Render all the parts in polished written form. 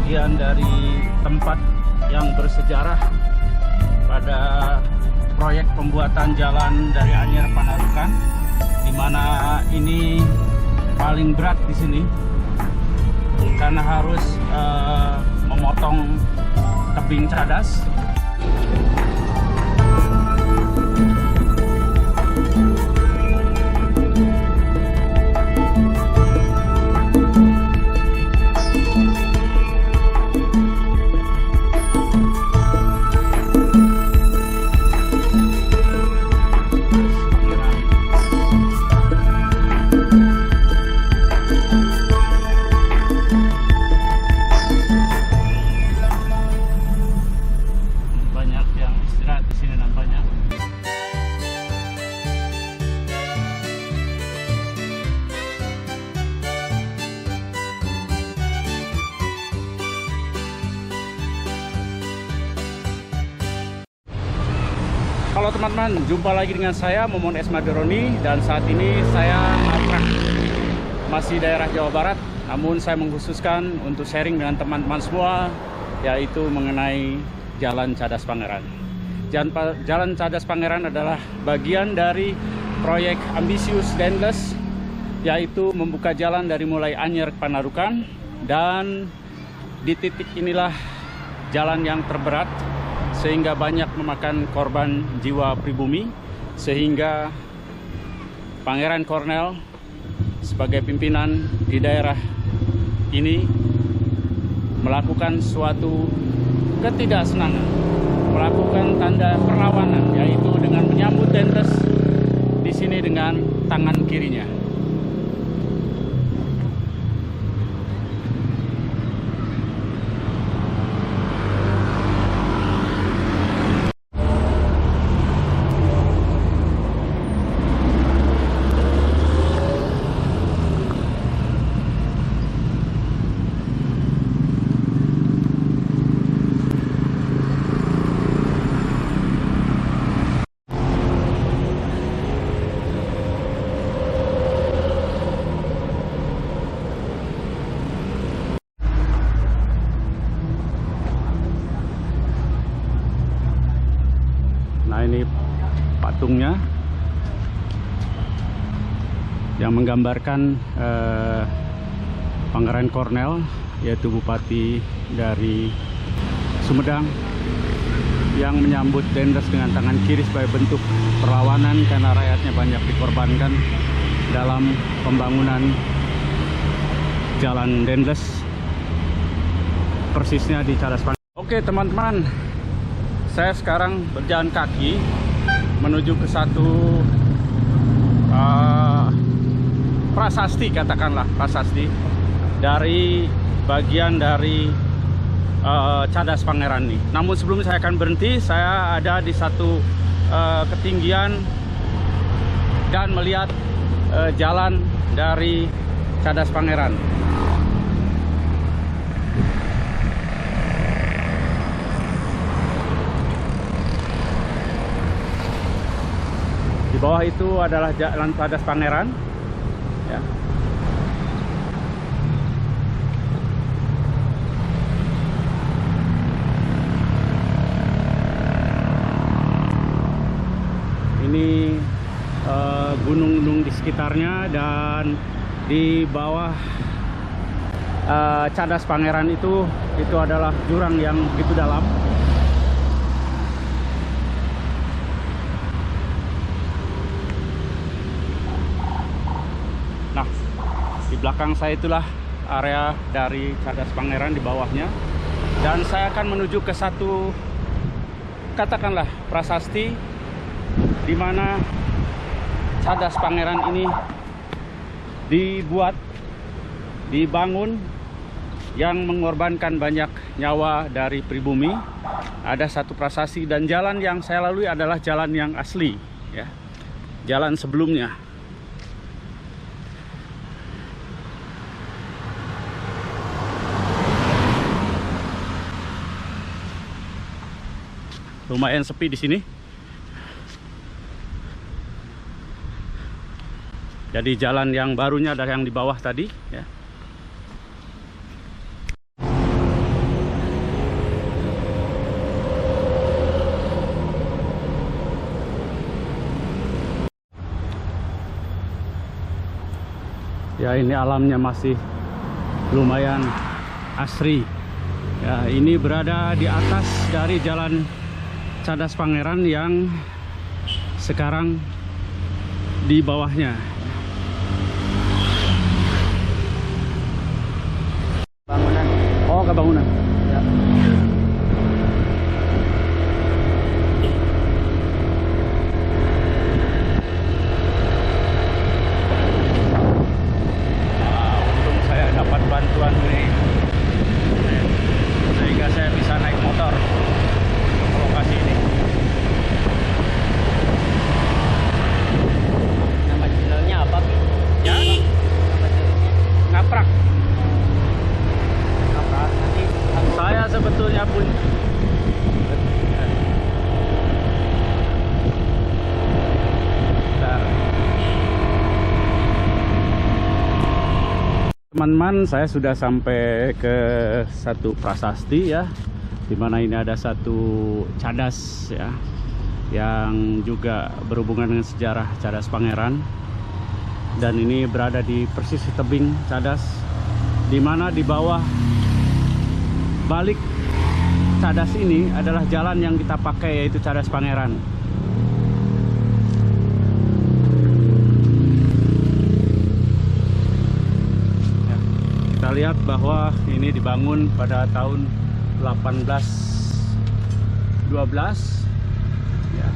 bagian dari tempat yang bersejarah pada proyek pembuatan jalan dari Anyer Panarukan, di mana ini paling berat di sini karena harus memotong tebing cadas. Halo teman-teman, jumpa lagi dengan saya Momon Esmaderoni, dan saat ini saya ngaprak masih daerah Jawa Barat, namun saya mengkhususkan untuk sharing dengan teman-teman semua, yaitu mengenai Jalan Cadas Pangeran. Jalan Cadas Pangeran adalah bagian dari proyek ambisius Dendles, yaitu membuka jalan dari mulai Anyer ke Panarukan, dan di titik inilah jalan yang terberat sehingga banyak memakan korban jiwa pribumi, sehingga Pangeran Cornel sebagai pimpinan di daerah ini melakukan suatu ketidaksenangan, melakukan tanda perlawanan, yaitu dengan menyambut Dendles di sini dengan tangan kirinya. Nah, ini patungnya yang menggambarkan Pangeran Cornel, yaitu bupati dari Sumedang, yang menyambut Dendles dengan tangan kiri sebagai bentuk perlawanan karena rakyatnya banyak dikorbankan dalam pembangunan Jalan Dendles, persisnya di Cadas Pangeran. Oke teman-teman, saya sekarang berjalan kaki menuju ke satu prasasti, katakanlah prasasti dari bagian dari Cadas Pangeran ini. Namun sebelum saya akan berhenti, saya ada di satu ketinggian dan melihat jalan dari Cadas Pangeran. Di bawah itu adalah Jalan Cadas Pangeran, ya. Ini gunung-gunung di sekitarnya, dan di bawah Cadas Pangeran itu adalah jurang yang begitu dalam. Nah, di belakang saya itulah area dari Cadas Pangeran di bawahnya, dan saya akan menuju ke satu, katakanlah prasasti, di mana Cadas Pangeran ini dibangun yang mengorbankan banyak nyawa dari pribumi. Ada satu prasasti, dan jalan yang saya lalui adalah jalan yang asli, ya, jalan sebelumnya. Lumayan sepi di sini. Jadi jalan yang barunya adalah yang di bawah tadi, ya. Ya, ini alamnya masih lumayan asri. Ya, ini berada di atas dari Jalan Cadas Pangeran yang sekarang di bawahnya. Bangunan. Oh, ke bangunan. Ya. Untung saya dapat bantuan ini, sehingga saya bisa naik motor ke lokasi ini. Nama channelnya apa, Pi? Ya, Nama channelnya ngaprak. apa? Nanti aku Saya sebetulnya pun teman-teman, saya sudah sampai ke satu prasasti ya, dimana ini ada satu cadas ya, yang juga berhubungan dengan sejarah Cadas Pangeran. Dan ini berada di persis di tebing cadas, dimana di bawah balik cadas ini adalah jalan yang kita pakai, yaitu Cadas Pangeran. Kita lihat bahwa ini dibangun pada tahun 1812 ya.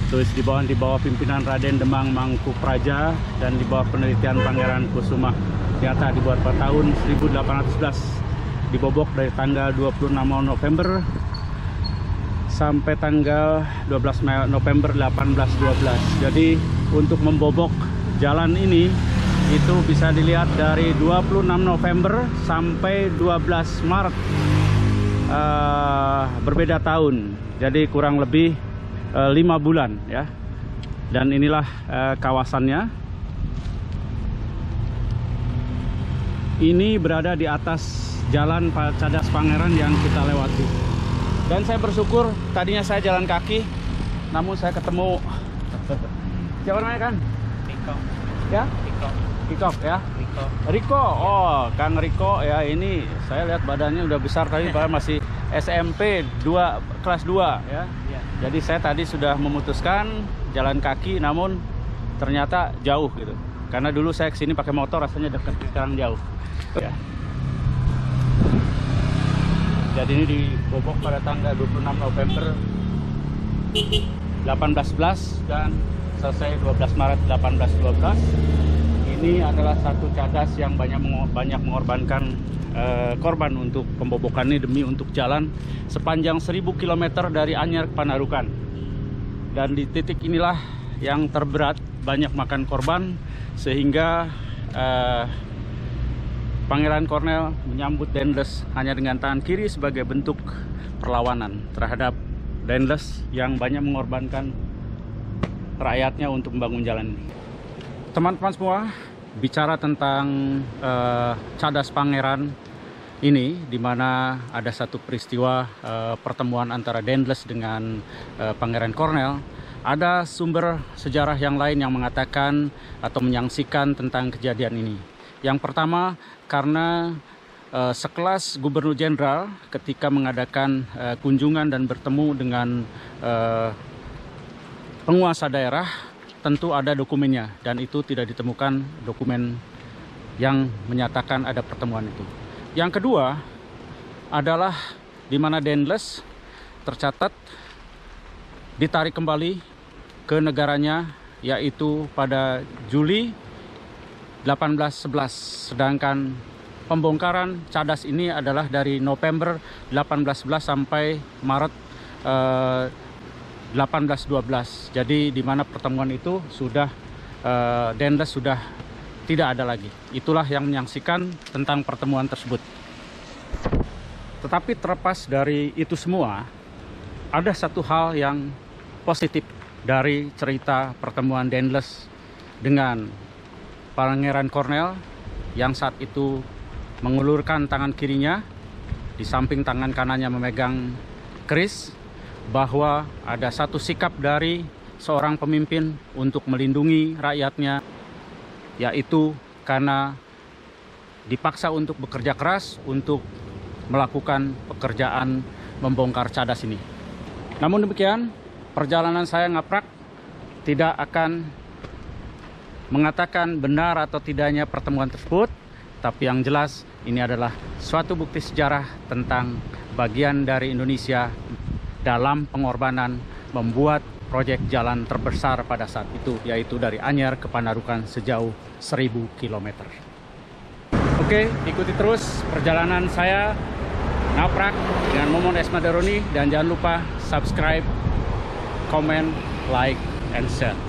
Tertulis di bawah pimpinan Raden Demang Mangkupraja dan di bawah penelitian Pangeran Kusuma Yata, dibuat pada tahun 1811, dibobok dari tanggal 26 November sampai tanggal 12 November 1812. Jadi untuk membobok jalan ini itu bisa dilihat dari 26 November sampai 12 Maret, berbeda tahun. Jadi kurang lebih 5 bulan ya. Dan inilah kawasannya. Ini berada di atas Jalan Cadas Pangeran yang kita lewati. Dan saya bersyukur, tadinya saya jalan kaki, namun saya ketemu siapa namanya, kan? Riko. Ya? Riko. Riko ya? Riko. Riko, oh Kang Riko ya. Ini saya lihat badannya udah besar tadi, padahal masih SMP 2 kelas 2 ya. Iya. Jadi saya tadi sudah memutuskan jalan kaki, namun ternyata jauh gitu. Karena dulu saya kesini pakai motor, rasanya dekat, sekarang jauh. Ya. Jadi ini dibobok pada tanggal 26 November 1811 dan selesai 12 Maret 1812. Ini adalah satu cadas yang banyak mengorbankan korban untuk pembobokan ini demi untuk jalan sepanjang 1000 km dari Anyer ke Panarukan. Dan di titik inilah yang terberat, banyak makan korban, sehingga Pangeran Cornel menyambut Daendels hanya dengan tangan kiri sebagai bentuk perlawanan terhadap Daendels yang banyak mengorbankan rakyatnya untuk membangun jalan ini. Teman-teman semua, bicara tentang Cadas Pangeran ini, di mana ada satu peristiwa pertemuan antara Daendels dengan Pangeran Cornel. Ada sumber sejarah yang lain yang mengatakan atau menyaksikan tentang kejadian ini. Yang pertama, karena sekelas Gubernur Jenderal ketika mengadakan kunjungan dan bertemu dengan penguasa daerah, tentu ada dokumennya, dan itu tidak ditemukan dokumen yang menyatakan ada pertemuan itu. Yang kedua adalah di mana Daendels tercatat ditarik kembali ke negaranya, yaitu pada Juli 1811, sedangkan pembongkaran cadas ini adalah dari November 1811 sampai Maret 1812. Jadi di mana pertemuan itu sudah Daendels sudah tidak ada lagi. Itulah yang menyaksikan tentang pertemuan tersebut. Tetapi terlepas dari itu semua, ada satu hal yang positif dari cerita pertemuan Daendels dengan Pangeran Cornel, yang saat itu mengulurkan tangan kirinya, di samping tangan kanannya memegang keris, bahwa ada satu sikap dari seorang pemimpin untuk melindungi rakyatnya, yaitu karena dipaksa untuk bekerja keras untuk melakukan pekerjaan membongkar cadas ini. Namun demikian, perjalanan saya ngaprak tidak akan mengatakan benar atau tidaknya pertemuan tersebut, tapi yang jelas ini adalah suatu bukti sejarah tentang bagian dari Indonesia dalam pengorbanan membuat proyek jalan terbesar pada saat itu, yaitu dari Anyer ke Panarukan sejauh 1000 km. Oke, ikuti terus perjalanan saya ngaprak dengan Momon Esmaderoni, dan jangan lupa subscribe, comment, like, and share.